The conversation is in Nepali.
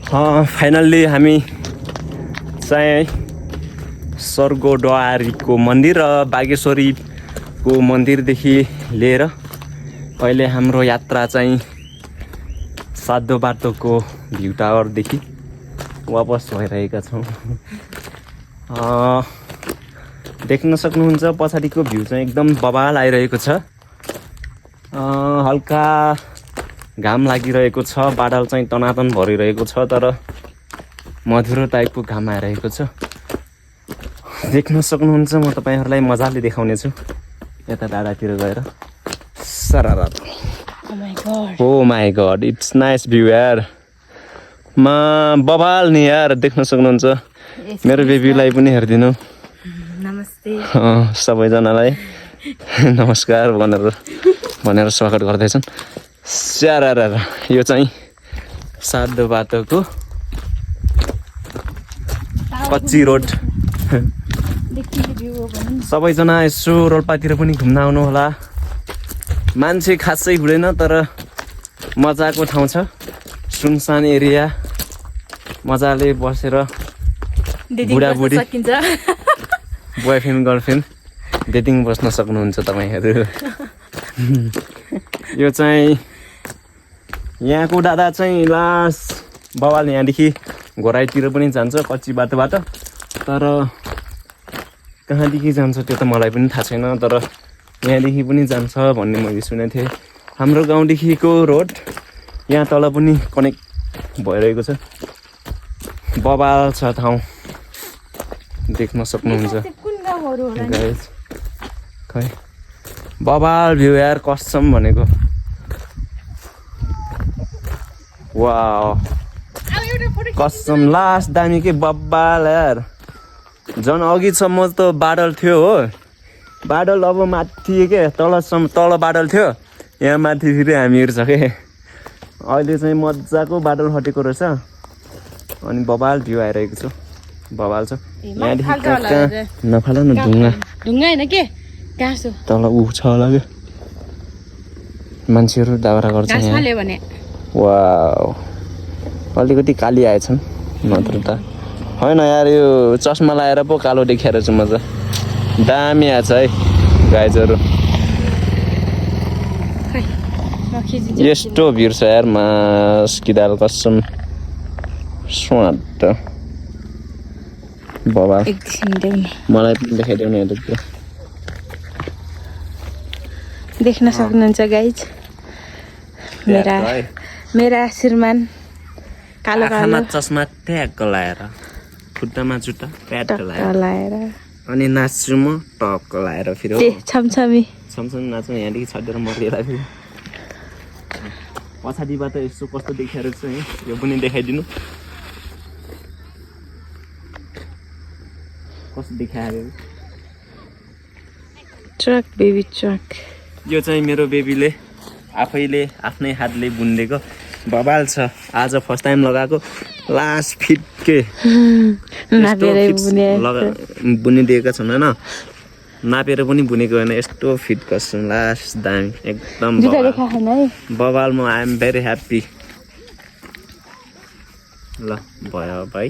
फाइनल्ली हामी चाहिँ स्वर्गद्वारीको मन्दिर र बागेश्वरीको मन्दिरदेखि लिएर अहिले हाम्रो यात्रा चाहिँ सातो बाटोको भ्यू टावरदेखि वापस भइरहेका छौँ। देख्न सक्नुहुन्छ पछाडिको भ्यू चाहिँ एकदम बबाल आइरहेको छ। हल्का घाम लागिरहेको छ, बादल चाहिँ तनातन भरिरहेको छ, तर मधुरो टाइपको घाम आइरहेको छ। देख्न सक्नुहुन्छ, म तपाईँहरूलाई मजाले देखाउने छु यता डाँडातिर गएर। सरारा oh my God, it's nice view यार। बबाल नि यार, देख्न सक्नुहुन्छ। मेरो बेबीलाई पनि हेरिदिनु। नमस्ते सबैजनालाई नमस्कार भनेर स्वागत गर्दैछन्। स्यारा, यो चाहिँ सातो बाटोको कच्ची रोड। सबैजना यसो रोल्पातिर पनि घुम्न आउनु होला। मान्छे खासै हुँदैन, तर मजाको ठाउँ छ। सुनसान एरिया, मजाले बसेर बुढाबुढी बोयफ्रेन्ड गर्लफ्रेन्ड डेटिङ बस्न सक्नुहुन्छ तपाईँहरू। यो चाहिँ यहाँको डाँडा चाहिँ लास्ट बवाल। यहाँदेखि घोराइतिर पनि जान्छ कच्ची बाटोबाट, तर कहाँदेखि जान्छ त्यो त मलाई पनि थाहा छैन, तर यहाँदेखि पनि जान्छ भन्ने मैले सुनेको थिएँ। हाम्रो गाउँदेखिको रोड यहाँ तल पनि कनेक्ट भइरहेको छ। बबाल छ ठाउँ, देख्न सक्नुहुन्छ गाइस। खै बबाल भ्यू यार, कसम भनेको। वाउ, कसम लास्ट दामी के बब्बाल यार। झन् अघिसम्म त बादल थियो हो, बादल अब माथि के तल बादल थियो, यहाँ माथि फेरि हामीहरू छ के। अहिले चाहिँ मजाको बादल हटेको रहेछ अनि बबाल भ्यू आइरहेको छ। बबाल छ। यहाँदेखि कहाँ नफाल न, ढुङ्गा होइन के गाँसो तल ऊ छ होला क्या, मान्छेहरू दाउरा गर्छ यहाँ। वाउ, अलिकति काली आएछन् नत्र त होइन यार। यो चस्मा लगाएर पो कालो देखाएर छु म त। दामी आएछ है गाइजहरू। यस्तो भिड छ यार, मास्किदाल कसम स्वाट बाबा। मलाई पनि देखाइदेऊ न यता। देख्न सक्नुहुन्छ गाइज, मेरा श्रीमान कालो कालो चस्मा ट्याग लाएर, खुट्टामा जुत्ता प्याड लाएर अनि नाच्छु म टक लाएर। फेरि छमछमी नाच्नु यहाँदेखि छडेर मरिएला। फेरि पछाडिबाट यसो कस्तो देखाएर छ है, यो पनि देखाइदिनु कस्तो देखायो। Truck baby truck. यो चाहिँ मेरो बेबीले आफैले आफ्नै हातले बुनिदिएको बबाल छ। आज फर्स्ट टाइम लगाएको, लास्ट फिट के बुनिदिएका छन् होइन, नापेर पनि बुनेको होइन। यस्तो फिट कसम लास्ट दामी एकदम बबाल। म आई एम भेरी ह्याप्पी। ल भयो भाइ।